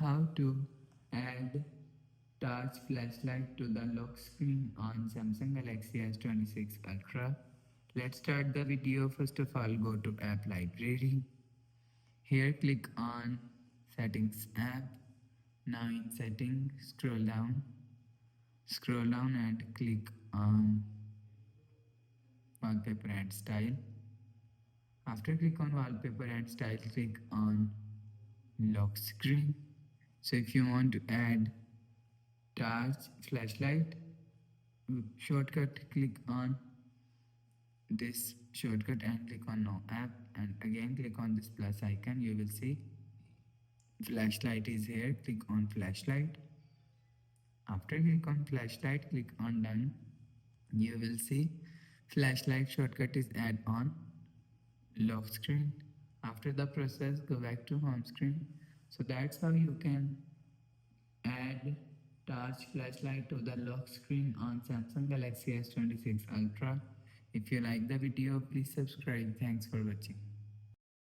How to add touch flashlight to the lock screen on Samsung Galaxy S26 Ultra. Let's start the video. First of all, go to App Library. Here click on Settings app. Now in Settings, scroll down and click on Wallpaper and Style. After click on Wallpaper and Style, click on Lock Screen. So if you want to add touch flashlight shortcut, click on this shortcut and click on no app, and again click on this plus icon. You will see flashlight is here. Click on flashlight. After click on flashlight, click on done. You will see flashlight shortcut is add on lock screen. After the process, go back to home screen. So that's how you can add touch flashlight to the lock screen on Samsung Galaxy S26 Ultra. If you like the video, please subscribe. Thanks for watching.